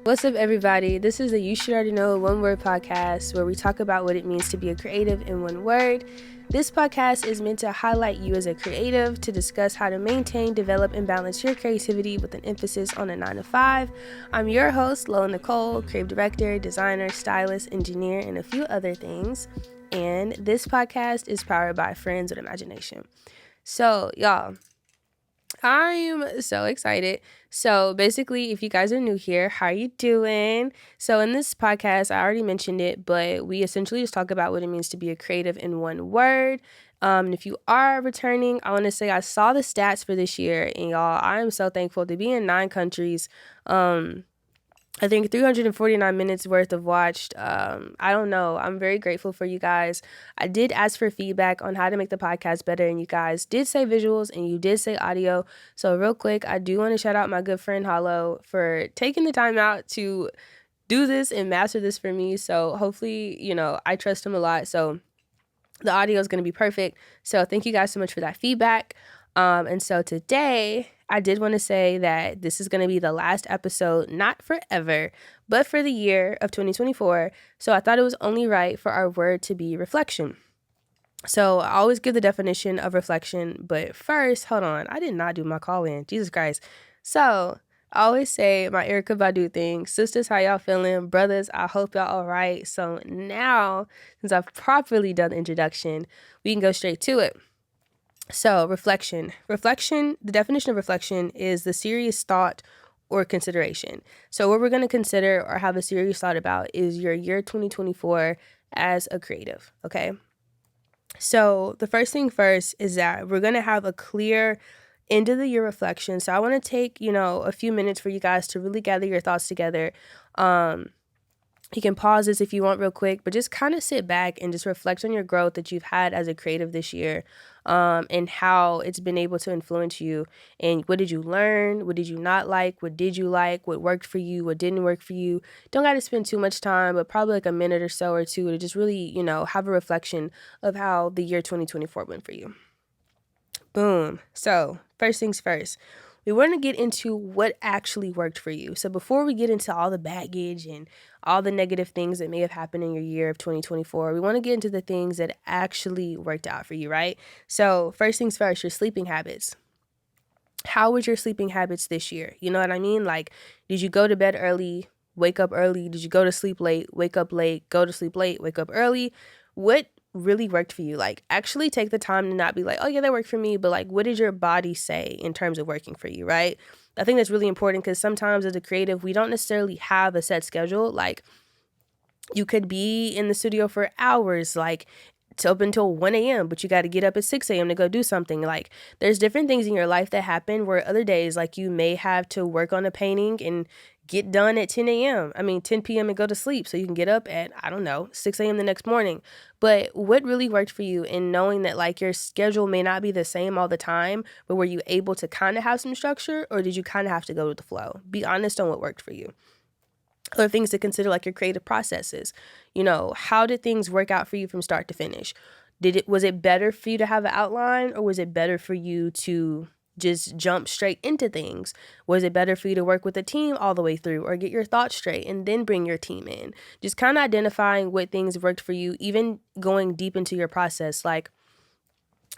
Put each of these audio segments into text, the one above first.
What's up, everybody? This is the You Should Already Know One Word podcast where we talk about what it means to be a creative in one word. This podcast is meant to highlight you as a creative, to discuss how to maintain, develop, and balance your creativity with an emphasis on a 9 to 5. I'm your host, Lola Nychole, creative director, designer, stylist, engineer, and a few other things. And this podcast is powered by Friends with Imagination. So, y'all, I'm so excited. So basically, if you guys are new here, how are you doing? So in this podcast, I already mentioned it, but we essentially just talk about what it means to be a creative in one word. And if you are returning, I want to say I saw the stats for this year, and y'all, I am so thankful to be in 9 countries. I think 349 minutes worth of watched. I don't know. I'm very grateful for you guys. I did ask for feedback on how to make the podcast better, and you guys did say visuals and you did say audio. So real quick, I do want to shout out my good friend Hollow for taking the time out to do this and master this for me. So hopefully, I trust him a lot. So the audio is going to be perfect. So thank you guys so much for that feedback. And so today, I did want to say that this is going to be the last episode, not forever, but for the year of 2024. So I thought it was only right for our word to be reflection. So I always give the definition of reflection, but first, hold on. I did not do my call in. Jesus Christ. So I always say my Erykah Badu thing. Sisters, how y'all feeling? Brothers, I hope y'all all right. So now, since I've properly done the introduction, we can go straight to it. So reflection, the definition of reflection is the serious thought or consideration. So what we're going to consider or have a serious thought about is your year 2024 as a creative. Okay. So the first thing first is that we're going to have a clear end of the year reflection. So I want to take, a few minutes for you guys to really gather your thoughts together. You can pause this if you want real quick, but just kind of sit back and just reflect on your growth that you've had as a creative this year, and how it's been able to influence you. And what did you learn? What did you not like? What did you like? What worked for you? What didn't work for you? Don't got to spend too much time, but probably like a minute or so or two to just really, have a reflection of how the year 2024 went for you. Boom. So first things first. We want to get into what actually worked for you. So before we get into all the baggage and all the negative things that may have happened in your year of 2024, we want to get into the things that actually worked out for you, right? So first things first, your sleeping habits. How was your sleeping habits this year? You know what I mean? Like, did you go to bed early, wake up early? Did you go to sleep late, wake up late, go to sleep late, wake up early? What really worked for you? Like, actually take the time to not be like, oh yeah, that worked for me, but like, what did your body say in terms of working for you, right? I think that's really important because sometimes as a creative, we don't necessarily have a set schedule. Like, you could be in the studio for hours, like it's up until 1 a.m., but you got to get up at 6 a.m. to go do something. Like, there's different things in your life that happen where other days, like, you may have to work on a painting and get done at 10 p.m. and go to sleep so you can get up at, 6 a.m. the next morning. But what really worked for you in knowing that, like, your schedule may not be the same all the time, but were you able to kind of have some structure, or did you kind of have to go with the flow? Be honest on what worked for you. Other things to consider, like your creative processes. How did things work out for you from start to finish? Was it better for you to have an outline, or was it better for you to just jump straight into things? Was it better for you to work with a team all the way through, or get your thoughts straight and then bring your team in? Just kind of identifying what things worked for you, even going deep into your process. Like,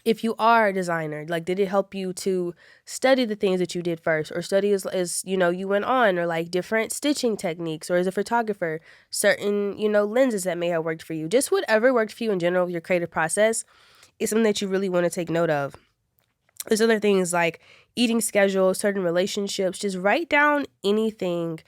if you are a designer, like, did it help you to study the things that you did first, or study as you went on, or like different stitching techniques, or as a photographer, certain, lenses that may have worked for you? Just whatever worked for you in general, your creative process is something that you really want to take note of. There's other things like eating schedules, certain relationships. Just write down anything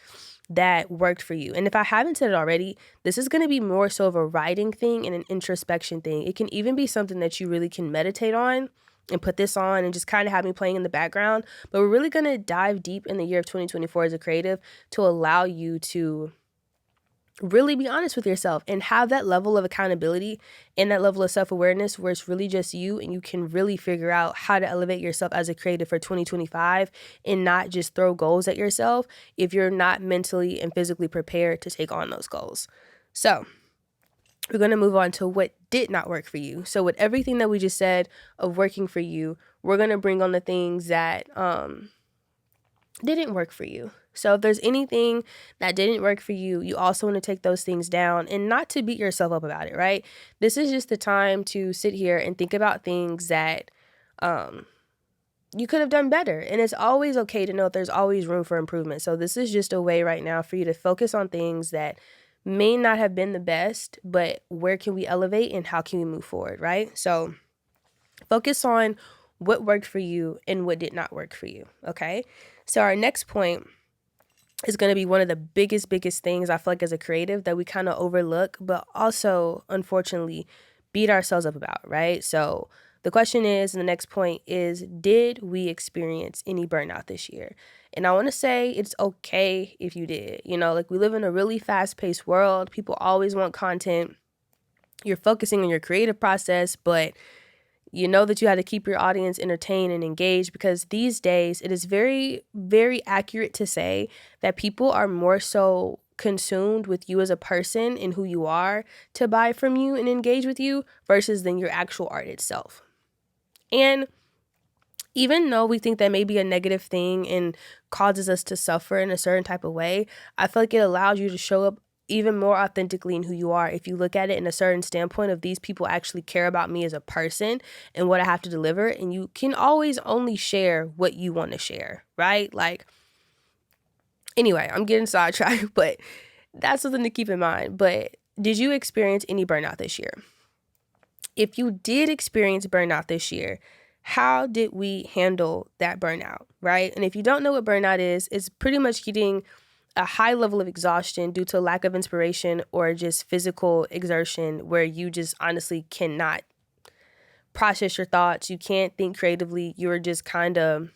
that worked for you. And if I haven't said it already, this is going to be more so of a writing thing and an introspection thing. It can even be something that you really can meditate on and put this on and just kind of have me playing in the background. But we're really going to dive deep in the year of 2024 as a creative to allow you to really be honest with yourself and have that level of accountability and that level of self-awareness where it's really just you, and you can really figure out how to elevate yourself as a creative for 2025 and not just throw goals at yourself if you're not mentally and physically prepared to take on those goals. So we're going to move on to what did not work for you. So with everything that we just said of working for you, we're going to bring on the things that didn't work for you. So if there's anything that didn't work for you, you also want to take those things down and not to beat yourself up about it, right? This is just the time to sit here and think about things that you could have done better. And it's always okay to know that there's always room for improvement. So this is just a way right now for you to focus on things that may not have been the best, but where can we elevate and how can we move forward, right? So focus on what worked for you and what did not work for you, okay? So our next point is going to be one of the biggest things I feel like as a creative that we kind of overlook, but also, unfortunately, beat ourselves up about, right? So the question is, and the next point is, did we experience any burnout this year? And I want to say it's okay if you did. You know, like we live in a really fast-paced world. People always want content. You're focusing on your creative process, but you know that you had to keep your audience entertained and engaged, because these days it is very, very accurate to say that people are more so consumed with you as a person and who you are to buy from you and engage with you versus than your actual art itself. And even though we think that may be a negative thing and causes us to suffer in a certain type of way, I feel like it allows you to show up even more authentically in who you are if you look at it in a certain standpoint of these people actually care about me as a person and what I have to deliver. And you can always only share what you want to share, right? Like, anyway, I'm getting sidetracked, but that's something to keep in mind. But did you experience any burnout this year? If you did experience burnout this year, how did we handle that burnout, right? And if you don't know what burnout is, it's pretty much getting a high level of exhaustion due to a lack of inspiration or just physical exertion where you just honestly cannot process your thoughts. You can't think creatively. You're just kind of,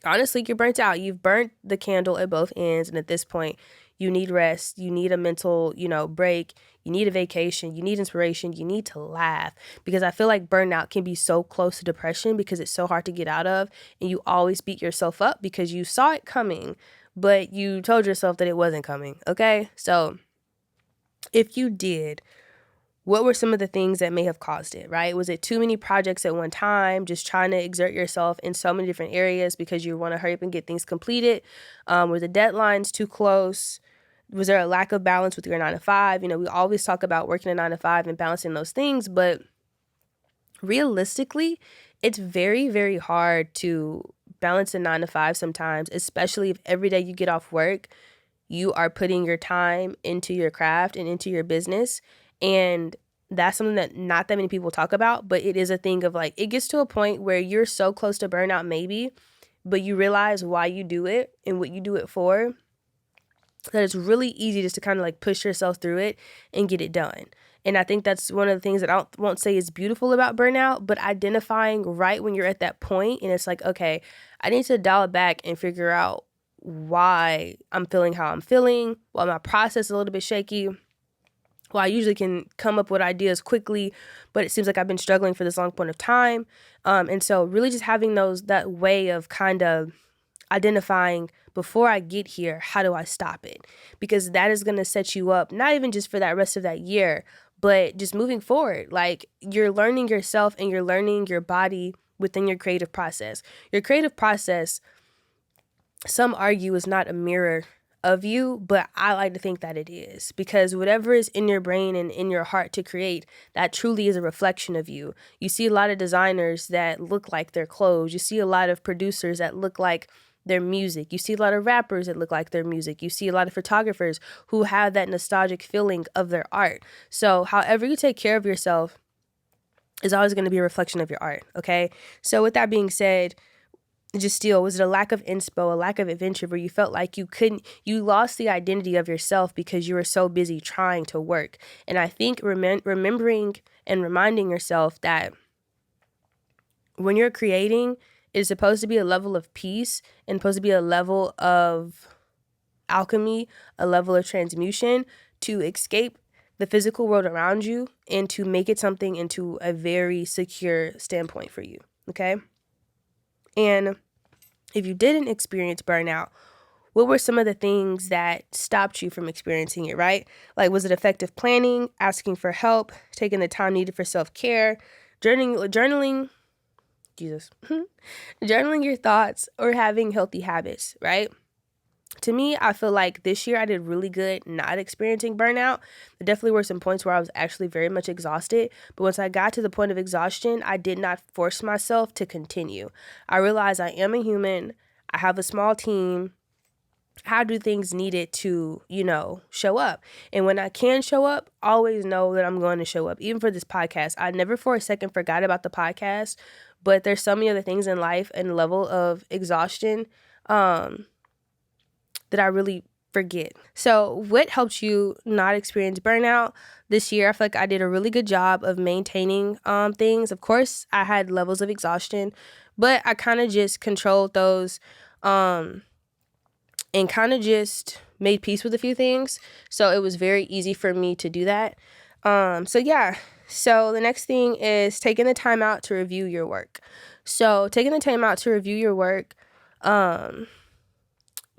honestly, you're burnt out. You've burnt the candle at both ends. And at this point, you need rest. You need a mental, break. You need a vacation. You need inspiration. You need to laugh, because I feel like burnout can be so close to depression because it's so hard to get out of. And you always beat yourself up because you saw it coming, but you told yourself that it wasn't coming, okay? So if you did, what were some of the things that may have caused it, right? Was it too many projects at one time, just trying to exert yourself in so many different areas because you want to hurry up and get things completed? Were the deadlines too close? Was there a lack of balance with your 9 to 5? We always talk about working a 9 to 5 and balancing those things, but realistically, it's very, very hard to balance a 9 to 5 sometimes, especially if every day you get off work, you are putting your time into your craft and into your business. And that's something that not that many people talk about, but it is a thing of like, it gets to a point where you're so close to burnout maybe, but you realize why you do it and what you do it for, that it's really easy just to kind of like push yourself through it and get it done. And I think that's one of the things that won't say is beautiful about burnout, but identifying right when you're at that point and it's like, okay, I need to dial it back and figure out why I'm feeling how I'm feeling, why my process is a little bit shaky, why I usually can come up with ideas quickly, but it seems like I've been struggling for this long point of time. And so really just having that way of kind of identifying before I get here, how do I stop it? Because that is going to set you up, not even just for that rest of that year, but just moving forward. Like, you're learning yourself and you're learning your body within your creative process. Your creative process, some argue, is not a mirror of you, but I like to think that it is, because whatever is in your brain and in your heart to create, that truly is a reflection of you. You see a lot of designers that look like their clothes. You see a lot of producers that look like their music. You see a lot of rappers that look like their music. You see a lot of photographers who have that nostalgic feeling of their art. So however you take care of yourself is always going to be a reflection of your art, okay? So with that being said, just still, was it a lack of inspo, a lack of adventure where you felt like you lost the identity of yourself because you were so busy trying to work? And I think remembering and reminding yourself that when you're creating, it's supposed to be a level of peace and supposed to be a level of alchemy, a level of transmutation to escape the physical world around you and to make it something into a very secure standpoint for you, okay? And if you didn't experience burnout, what were some of the things that stopped you from experiencing it, right? Like, was it effective planning, asking for help, taking the time needed for self-care, journaling, Jesus. Journaling your thoughts or having healthy habits, right? To me, I feel like this year I did really good not experiencing burnout. There definitely were some points where I was actually very much exhausted. But once I got to the point of exhaustion, I did not force myself to continue. I realized I am a human. I have a small team. How do things needed to, show up? And when I can show up, always know that I'm going to show up. Even for this podcast, I never for a second forgot about the podcast. But there's so many other things in life and level of exhaustion that I really forget. So what helps you not experience burnout this year? I feel like I did a really good job of maintaining things. Of course, I had levels of exhaustion, but I kind of just controlled those and kind of just made peace with a few things. So it was very easy for me to do that. So the next thing is taking the time out to review your work. So taking the time out to review your work,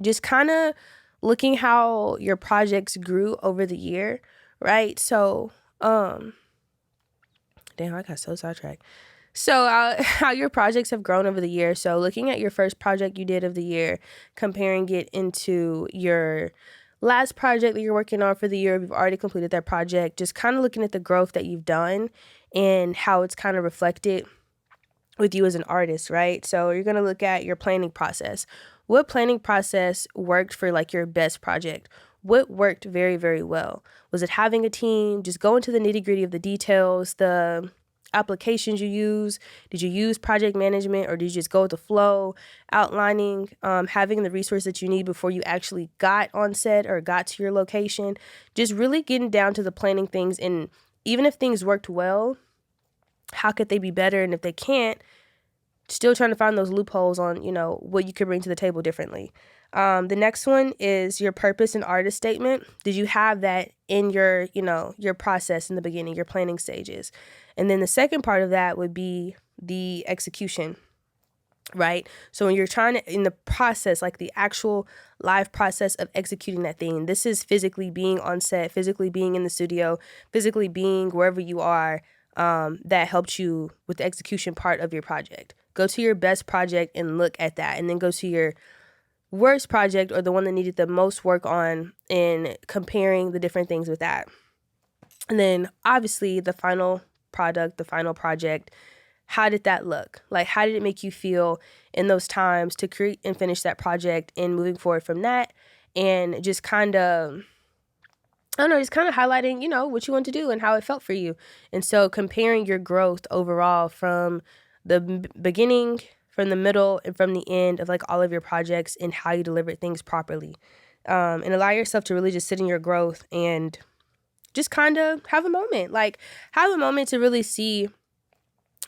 just kind of looking how your projects grew over the year, right? So, damn, I got so sidetracked. So how your projects have grown over the year. So looking at your first project you did of the year, comparing it into your last project that you're working on for the year, if you've already completed that project, just kind of looking at the growth that you've done and how it's kind of reflected with you as an artist, right? So you're going to look at your planning process. What planning process worked for like your best project? What worked very, very well? Was it having a team? Just go into the nitty gritty of the details, the applications you use. Did you use project management or did you just go with the flow? Outlining, having the resource that you need before you actually got on set or got to your location. Just really getting down to the planning things. And even if things worked well, how could they be better? And if they can't, still trying to find those loopholes on, what you could bring to the table differently. The next one is your purpose and artist statement. Did you have that in your, your process in the beginning, your planning stages? And then the second part of that would be the execution, right? So when you're trying to, in the process, like the actual live process of executing that thing, this is physically being on set, physically being in the studio, physically being wherever you are, that helped you with the execution part of your project. Go to your best project and look at that, and then go to your worst project or the one that needed the most work on and comparing the different things with that. And then obviously the final product, the final project, how did that look? Like, how did it make you feel in those times to create and finish that project and moving forward from that? And just kind of, just kind of highlighting, what you want to do and how it felt for you. And so comparing your growth overall from the beginning, from the middle, and from the end of like all of your projects and how you delivered things properly. And allow yourself to really just sit in your growth and just kind of have a moment. Like, have a moment to really see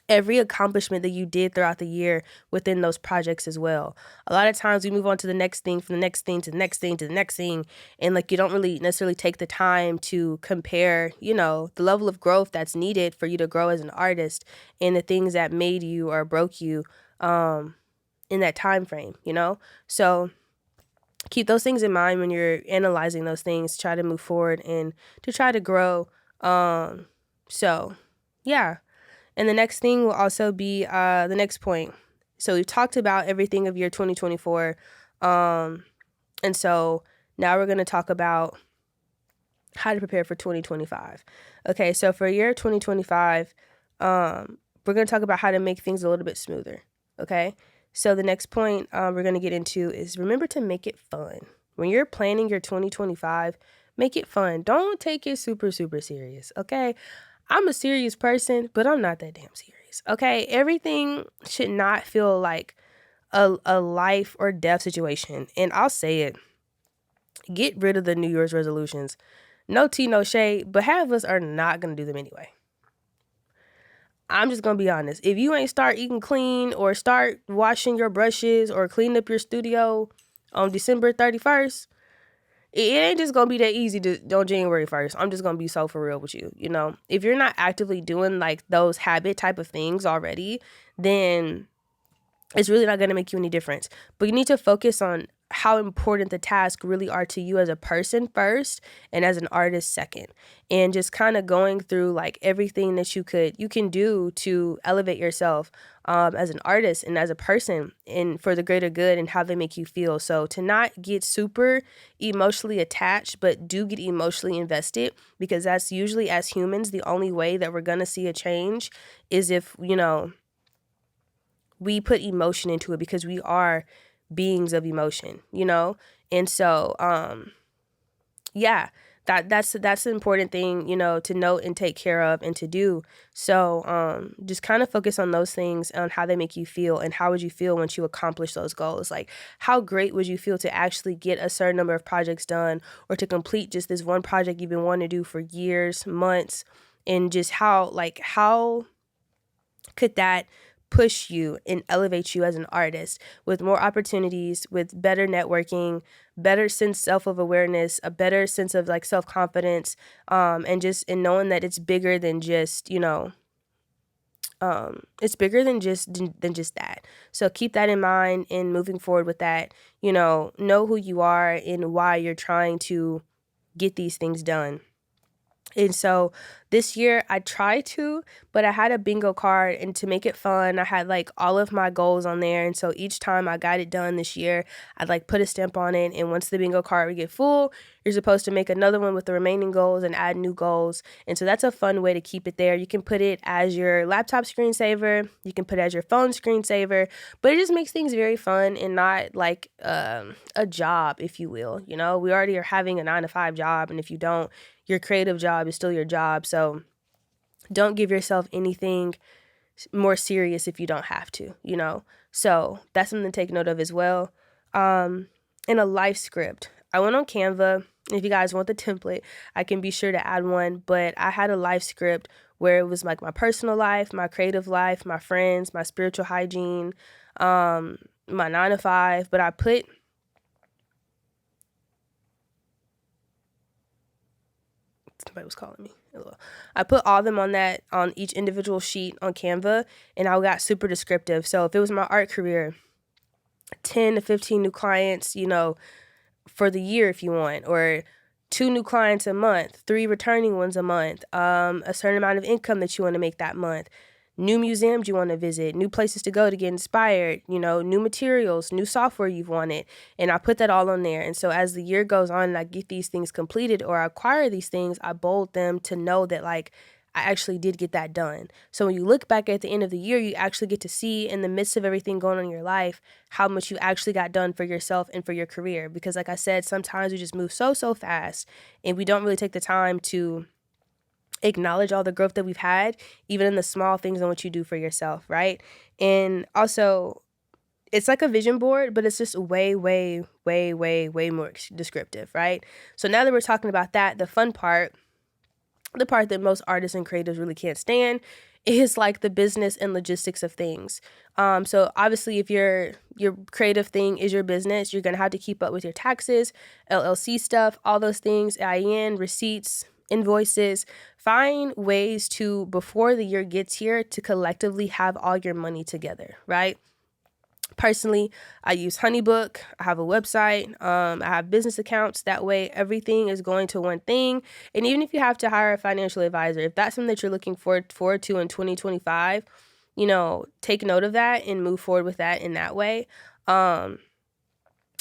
every accomplishment that you did throughout the year within those projects as well. A lot of times we move on to the next thing, from the next thing to the next thing to the next thing. And like, you don't really necessarily take the time to compare, the level of growth that's needed for you to grow as an artist and the things that made you or broke you in that time frame, So keep those things in mind when you're analyzing those things, try to move forward and to try to grow. And the next thing will also be the next point. So we've talked about everything of year 2024. And so now we're going to talk about how to prepare for 2025. Okay, so for year 2025, we're going to talk about how to make things a little bit smoother. Okay, so the next point we're going to get into is remember to make it fun. When you're planning your 2025, make it fun. Don't take it super, super serious, okay? I'm a serious person, but I'm not that damn serious, okay? Everything should not feel like a life or death situation. And I'll say it. Get rid of the New Year's resolutions. No tea, no shade, but half of us are not going to do them anyway. I'm just going to be honest. If you ain't start eating clean or start washing your brushes or clean up your studio on December 31st, it ain't just going to be that easy on January 1st. I'm just going to be so for real with you. If you're not actively doing like those habit type of things already, then it's really not going to make you any difference. But you need to focus on how important the tasks really are to you as a person first and as an artist second, and just kind of going through like everything that you can do to elevate yourself as an artist and as a person and for the greater good and how they make you feel. So to not get super emotionally attached, but do get emotionally invested, because that's usually, as humans, the only way that we're going to see a change is if, we put emotion into it, because we are beings of emotion, And so, yeah, that's an important thing, to note and take care of and to do. So, just kind of focus on those things, on how they make you feel, and how would you feel once you accomplish those goals? Like, how great would you feel to actually get a certain number of projects done, or to complete just this one project you've been wanting to do for years, months, and just how could that push you and elevate you as an artist with more opportunities, with better networking, better sense of awareness, a better sense of like self-confidence, and knowing that it's bigger than just, it's bigger than just that. So keep that in mind in moving forward with that. Know who you are and why you're trying to get these things done. And so this year I tried to, but I had a bingo card, and to make it fun, I had like all of my goals on there. And so each time I got it done this year, I'd like put a stamp on it. And once the bingo card would get full, you're supposed to make another one with the remaining goals and add new goals. And so that's a fun way to keep it there. You can put it as your laptop screensaver. You can put it as your phone screensaver, but it just makes things very fun and not like a job, if you will. We already are having a 9-to-5 job. And if you don't, your creative job is still your job. So don't give yourself anything more serious if you don't have to, So that's something to take note of as well. In a life script, I went on Canva. If you guys want the template, I can be sure to add one. But I had a life script where it was like my personal life, my creative life, my friends, my spiritual hygiene, my 9-to-5. But I put... Somebody was calling me. I put all of them on each individual sheet on Canva, and I got super descriptive. So if it was my art career, 10 to 15 new clients, for the year if you want, or 2 new clients a month, 3 returning ones a month, a certain amount of income that you want to make that month, new museums you want to visit, new places to go to get inspired, new materials, new software you've wanted. And I put that all on there. And so as the year goes on and I get these things completed or I acquire these things, I bold them to know that like I actually did get that done. So when you look back at the end of the year, you actually get to see in the midst of everything going on in your life, how much you actually got done for yourself and for your career. Because like I said, sometimes we just move so fast and we don't really take the time to acknowledge all the growth that we've had, even in the small things on what you do for yourself, right? And also, it's like a vision board, but it's just way more descriptive, right? So now that we're talking about that, the fun part, the part that most artists and creatives really can't stand, is like the business and logistics of things. So obviously, if your creative thing is your business, you're gonna have to keep up with your taxes, LLC stuff, all those things, EIN, receipts, invoices. Find ways to, before the year gets here, to collectively have all your money together, right? Personally, I use Honeybook. I have a website. I have business accounts. That way, everything is going to one thing. And even if you have to hire a financial advisor, if that's something that you're looking forward to in 2025, take note of that and move forward with that in that way. And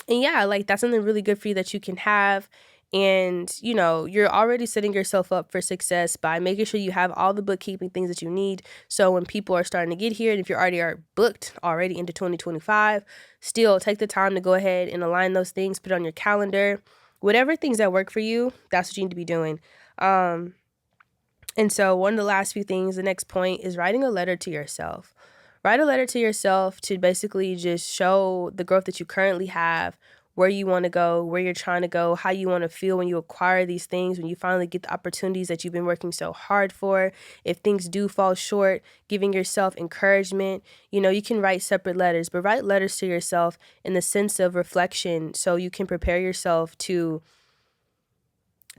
yeah, like that's something really good for you that you can have. And, you're already setting yourself up for success by making sure you have all the bookkeeping things that you need. So when people are starting to get here, and if you are booked already into 2025, still take the time to go ahead and align those things, put it on your calendar, whatever things that work for you, that's what you need to be doing. And so one of the last few things, the next point, is writing a letter to yourself. Write a letter to yourself to basically just show the growth that you currently have, where you want to go, where you're trying to go, how you want to feel when you acquire these things, when you finally get the opportunities that you've been working so hard for. If things do fall short, giving yourself encouragement. You can write separate letters, but write letters to yourself in the sense of reflection so you can prepare yourself to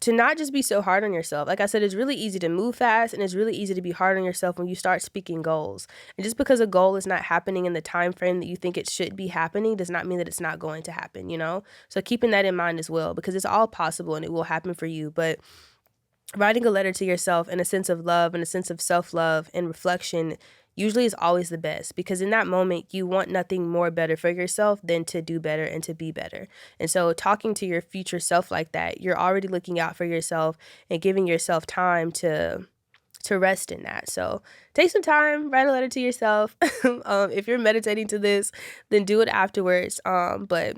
to not just be so hard on yourself. Like I said, it's really easy to move fast, and it's really easy to be hard on yourself when you start speaking goals. And just because a goal is not happening in the time frame that you think it should be happening does not mean that it's not going to happen, you know? So keeping that in mind as well, because it's all possible and it will happen for you. But writing a letter to yourself in a sense of love and a sense of self-love and reflection usually is always the best, because in that moment you want nothing more better for yourself than to do better and to be better. And so talking to your future self like that, you're already looking out for yourself and giving yourself time to rest in that. So take some time, write a letter to yourself. If you're meditating to this, then do it afterwards. But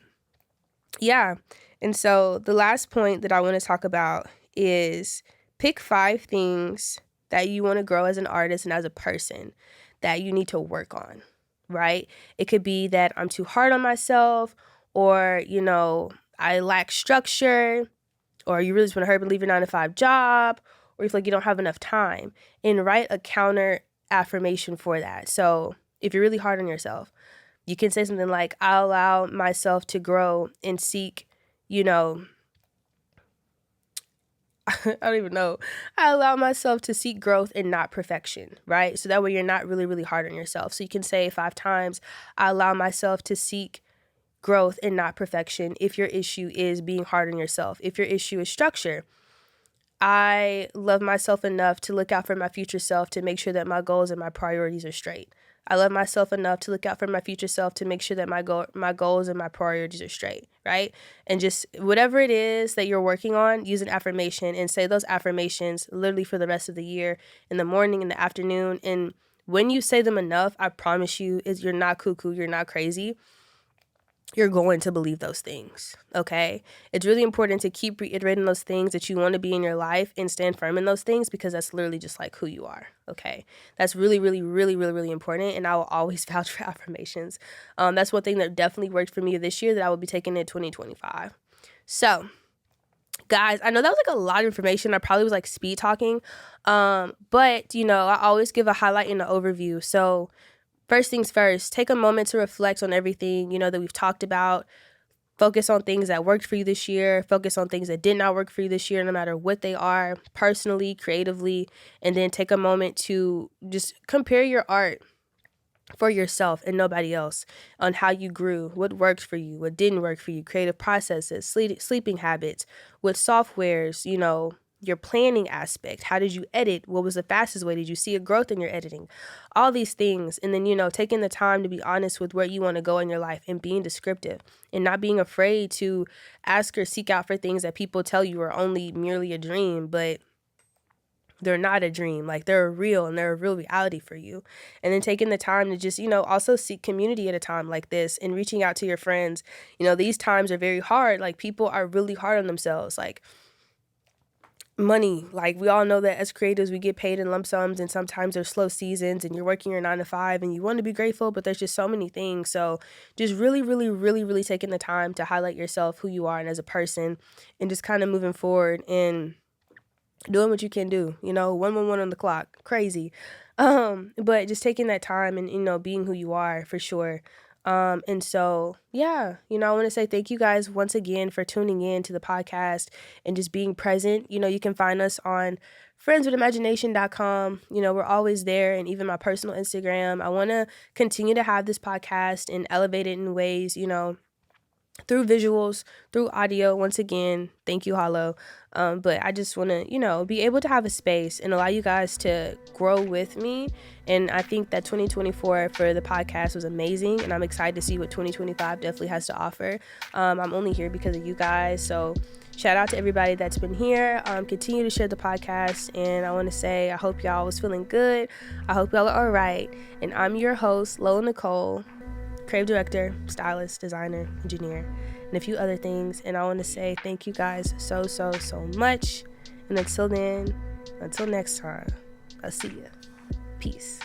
yeah. And so the last point that I want to talk about is pick 5 things that you want to grow as an artist and as a person that you need to work on, right? It could be that I'm too hard on myself, or, you know, I lack structure, or you really just want to hurry up and leave your 9-to-5 job, or you feel like you don't have enough time, and write a counter affirmation for that. So if you're really hard on yourself, you can say something like, I allow myself to grow and seek, you know, I don't even know. I allow myself to seek growth and not perfection, right? So that way you're not really, really hard on yourself. So you can say 5 times, I allow myself to seek growth and not perfection. If your issue is being hard on yourself, if your issue is structure, I love myself enough to look out for my future self to make sure that my goals and my priorities are straight. I love myself enough to look out for my future self to make sure that my goals and my priorities are straight, right? And just whatever it is that you're working on, use an affirmation and say those affirmations literally for the rest of the year, in the morning, in the afternoon. And when you say them enough, I promise you, you're not cuckoo, you're not crazy. You're going to believe those things, okay? It's really important to keep reiterating those things that you want to be in your life and stand firm in those things, because that's literally just like who you are, okay? That's really, really, really, really, really important, and I will always vouch for affirmations. That's one thing that definitely worked for me this year that I will be taking in 2025. So, guys, I know that was like a lot of information. I probably was like speed talking, but, you know, I always give a highlight and an overview. So, first things first, take a moment to reflect on everything, you know, that we've talked about. Focus on things that worked for you this year. Focus on things that did not work for you this year, no matter what they are, personally, creatively. And then take a moment to just compare your art for yourself and nobody else on how you grew, what worked for you, what didn't work for you, creative processes, sleeping habits, what softwares, you know, your planning aspect. How did you edit? What was the fastest way? Did you see a growth in your editing? All these things. And then, you know, taking the time to be honest with where you want to go in your life and being descriptive and not being afraid to ask or seek out for things that people tell you are only merely a dream, but they're not a dream. Like, they're real and they're a real reality for you. And then taking the time to just, you know, also seek community at a time like this and reaching out to your friends. You know, these times are very hard. Like, people are really hard on themselves. Like, money, like, we all know that as creatives we get paid in lump sums, and sometimes there's slow seasons and you're working your 9-to-5 and you want to be grateful, but there's just so many things. So just really, really, really, really taking the time to highlight yourself, who you are, and as a person, and just kind of moving forward and doing what you can do, you know, 111 on the clock, crazy. But just taking that time and, you know, being who you are for sure. And so, yeah, you know, I want to say thank you guys once again for tuning in to the podcast and just being present. You know, you can find us on friendswithimagination.com. You know, we're always there, and even my personal Instagram. I want to continue to have this podcast and elevate it in ways, you know, through visuals, through audio. Once again, thank you, Hollow. But I just want to, you know, be able to have a space and allow you guys to grow with me. And I think that 2024 for the podcast was amazing, and I'm excited to see what 2025 definitely has to offer. I'm only here because of you guys. So shout out to everybody that's been here. Continue to share the podcast. And I want to say, I hope y'all was feeling good. I hope y'all are all right. And I'm your host, Lola Nychole, creative director, stylist, designer, engineer, and a few other things. And I want to say thank you guys so much. And until then, until next time, I'll see you. Peace.